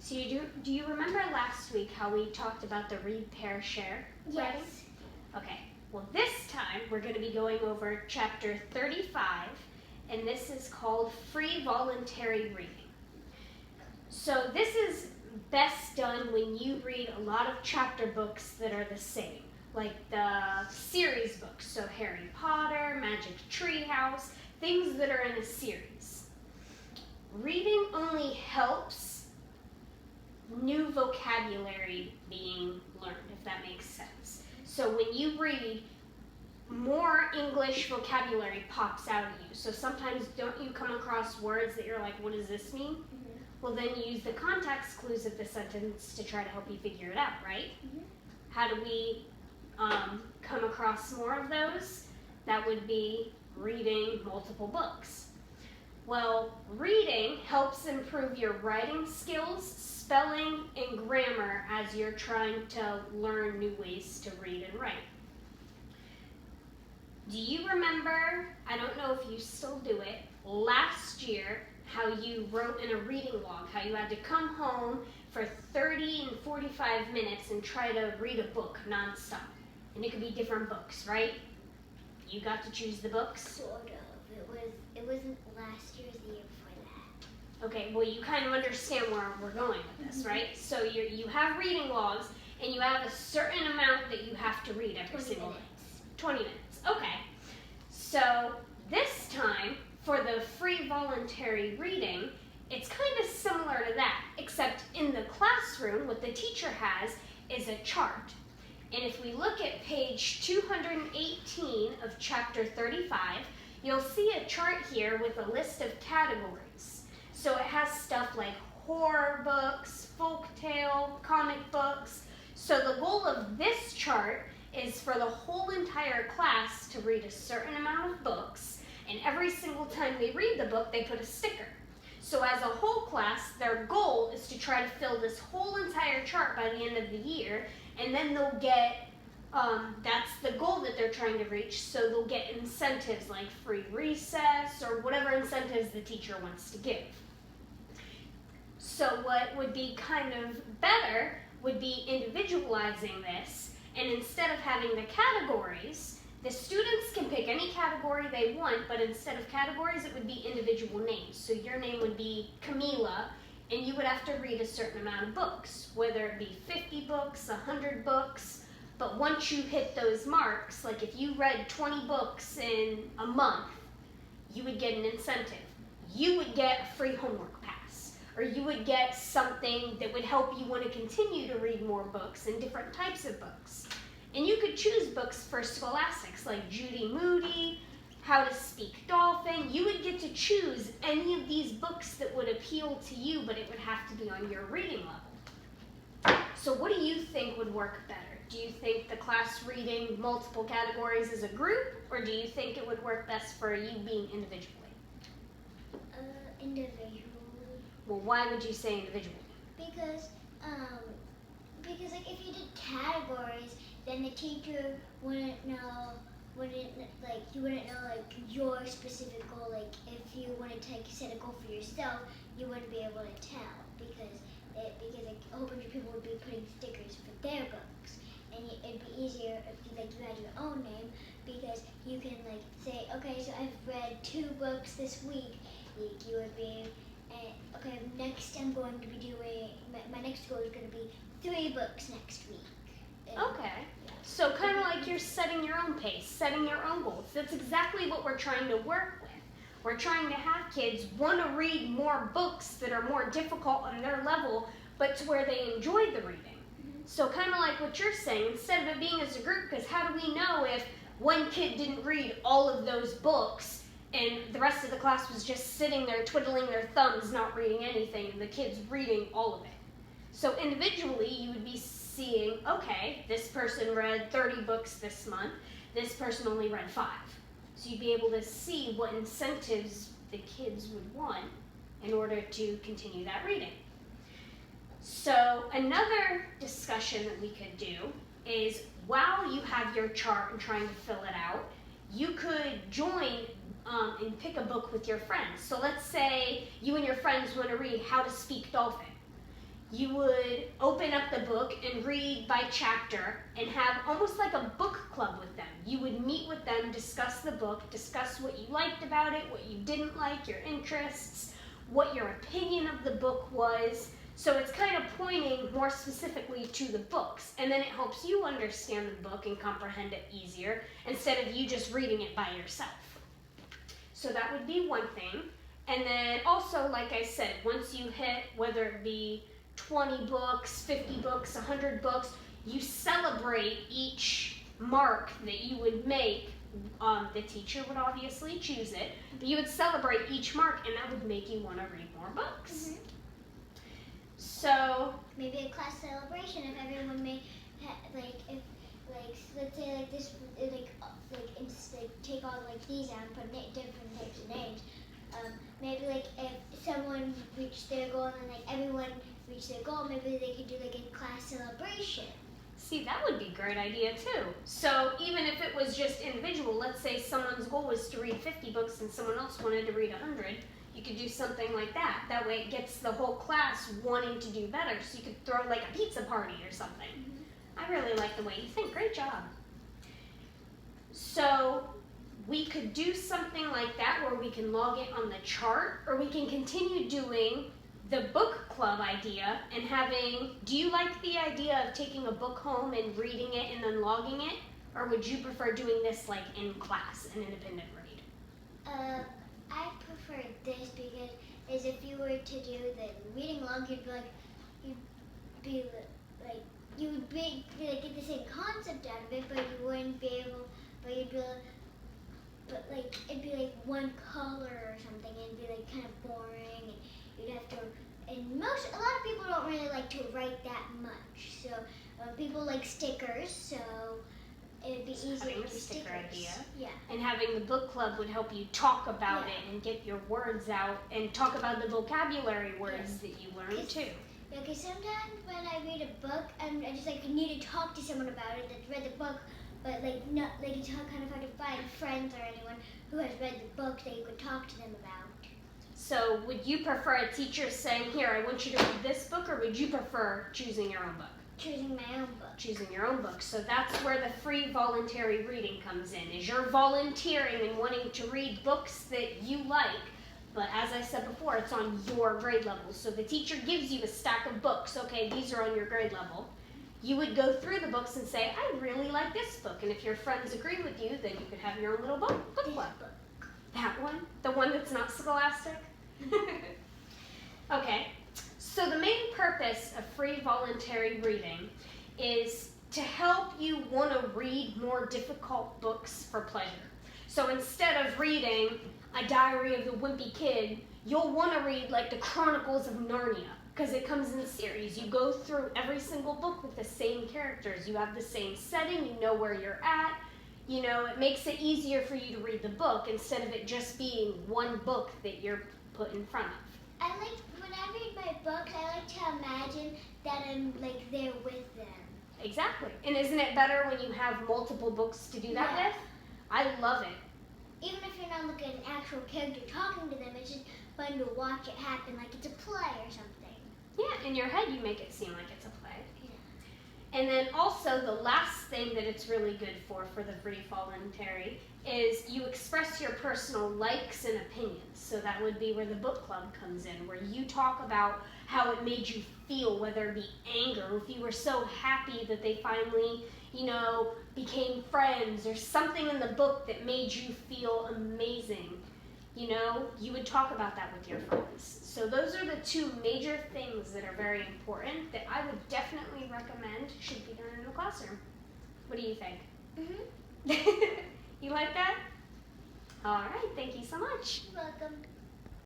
So do you remember last week how we talked about the read, pair, share writing? Yes. Okay, well this time we're going to be going over chapter 35, and this is called free voluntary reading. So this is best done when you read a lot of chapter books that are the same, like the series books, so Harry Potter, Magic Tree House, things that are in a series. Reading only helps new vocabulary being learned, if that makes sense. So when you read, more English vocabulary pops out at you. So sometimes don't you come across words that you're like, what does this mean? Mm-hmm. Well, then you use the context clues of the sentence to try to help you figure it out, right? Mm-hmm. How do we come across more of those? That would be reading multiple books. Well, reading helps improve your writing skills, spelling, and grammar as you're trying to learn new ways to read and write. Do you remember, I don't know if you still do it, last year how you wrote in a reading log, how you had to come home for 30 and 45 minutes and try to read a book nonstop? And it could be different books, right? You got to choose the books? Sort of. It wasn't last year, it was the year before that. Okay, well you kind of understand where we're going with this, right? So you have reading logs, and you have a certain amount that you have to read every 20 single day. minutes. 20 minutes, okay. So this time, for the free voluntary reading, it's kind of similar to that, except in the classroom, what the teacher has is a chart. And if we look at page 218 of chapter 35, you'll see a chart here with a list of categories. So it has stuff like horror books, folktale, comic books. So the goal of this chart is for the whole entire class to read a certain amount of books, and every single time they read the book, they put a sticker. So as a whole class, their goal is to try to fill this whole entire chart by the end of the year, and then they'll get, that's the goal that they're trying to reach, so they'll get incentives like free recess or whatever incentives the teacher wants to give. So what would be kind of better would be individualizing this, and instead of having the categories, the students can pick any category they want, but instead of categories, it would be individual names. So your name would be Camila, and you would have to read a certain amount of books, whether it be 50 books, 100 books, but once you hit those marks, like if you read 20 books in a month, you would get an incentive. You would get a free homework pass, or you would get something that would help you want to continue to read more books and different types of books. And you could choose books for scholastics like Judy Moody, How to Speak Dolphin. You would get to choose any of these books that would appeal to you, but it would have to be on your reading level. So what do you think would work better? Do you think the class reading multiple categories as a group, or do you think it would work best for you being individually? Individually. Well, why would you say individually? Because like if you did categories, then the teacher wouldn't know like your specific goal. Like if you wanted to set a goal for yourself, you wouldn't be able to tell because like a whole bunch of people would be putting stickers for their books, and it'd be easier if you had your own name because you can like say, okay, so I've read 2 books this week. You would be, okay, next I'm going to be doing, my next goal is going to be 3 books next week. Okay, so kind of like you're setting your own pace, setting your own goals. That's exactly what we're trying to work with. We're trying to have kids want to read more books that are more difficult on their level, but to where they enjoy the reading. So kind of like what you're saying, instead of it being as a group, because how do we know if one kid didn't read all of those books and the rest of the class was just sitting there twiddling their thumbs, not reading anything, and the kid's reading all of it? So individually, you would be seeing, okay, this person read 30 books this month, this person only read 5. So you'd be able to see what incentives the kids would want in order to continue that reading. So another discussion that we could do is while you have your chart and trying to fill it out, you could join and pick a book with your friends. So let's say you and your friends want to read How to Speak Dolphin. you would open up the book and read by chapter and have almost like a book club with them. You would meet with them, discuss the book, discuss what you liked about it, what you didn't like, your interests, what your opinion of the book was. So it's kind of pointing more specifically to the books, and then it helps you understand the book and comprehend it easier instead of you just reading it by yourself. So that would be one thing. And then also, like I said, once you hit, whether it be 20 books, 50 books, 100 books, you celebrate each mark that you would make. The teacher would obviously choose it, but you would celebrate each mark, and that would make you want to read more books. Mm-hmm. So maybe a class celebration if everyone may let's say like this take all like these out and put different types of names. Maybe like if someone reached their goal and like everyone reached their goal, maybe they could do like a class celebration. See, that would be a great idea too. So even if it was just individual, let's say someone's goal was to read 50 books and someone else wanted to read 100, you could do something like that. That way it gets the whole class wanting to do better. So you could throw like a pizza party or something. Mm-hmm. I really like the way you think. Great job. So we could do something like that where we can log it on the chart, or we can continue doing the book club idea and having, do you like the idea of taking a book home and reading it and then logging it? Or would you prefer doing this like in class, an independent read? I prefer this because as if you were to do the reading log, you'd get the same concept out of it, but you wouldn't be able, it'd be like one color or something, and it'd be like kind of boring, and you'd have to, and a lot of people don't really like to write that much, so people like stickers, so it'd be easier having to a do sticker stickers. idea. Yeah. And having the book club would help you talk about it and get your words out and talk about the vocabulary words that you learn too. Yeah, because sometimes when I read a book, I just like need to talk to someone about it that's read the book, but like not like it's kind of hard to find friends or anyone who has read the book that you could talk to them about. So would you prefer a teacher saying, here, I want you to read this book, or would you prefer choosing your own book? Choosing my own book. Choosing your own book. So that's where the free voluntary reading comes in, is you're volunteering and wanting to read books that you like, but as I said before, it's on your grade level. So the teacher gives you a stack of books. Okay, these are on your grade level. You would go through the books and say, I really like this book. And if your friends agree with you, then you could have your own little book club. That one? The one that's not scholastic? Okay. So the main purpose of free voluntary reading is to help you want to read more difficult books for pleasure. So instead of reading a Diary of the Wimpy Kid, you'll want to read like the Chronicles of Narnia, because it comes in a series. You go through every single book with the same characters. You have the same setting. You know where you're at. You know, it makes it easier for you to read the book instead of it just being one book that you're put in front of. When I read my books, I like to imagine that I'm like there with them. Exactly. And isn't it better when you have multiple books to do that with? I love it. Even if you're not looking at an actual character talking to them, it's just fun to watch it happen like it's a play or something. Yeah, in your head you make it seem like it's a play. Yeah. And then also the last thing that it's really good for the free voluntary, is you express your personal likes and opinions. So that would be where the book club comes in, where you talk about how it made you feel, whether it be anger, or if you were so happy that they finally, became friends, or something in the book that made you feel amazing. You would talk about that with your friends. So those are the two major things that are very important that I would definitely recommend should be done in the classroom. What do you think? Mm-hmm. You like that? All right, thank you so much. You're welcome.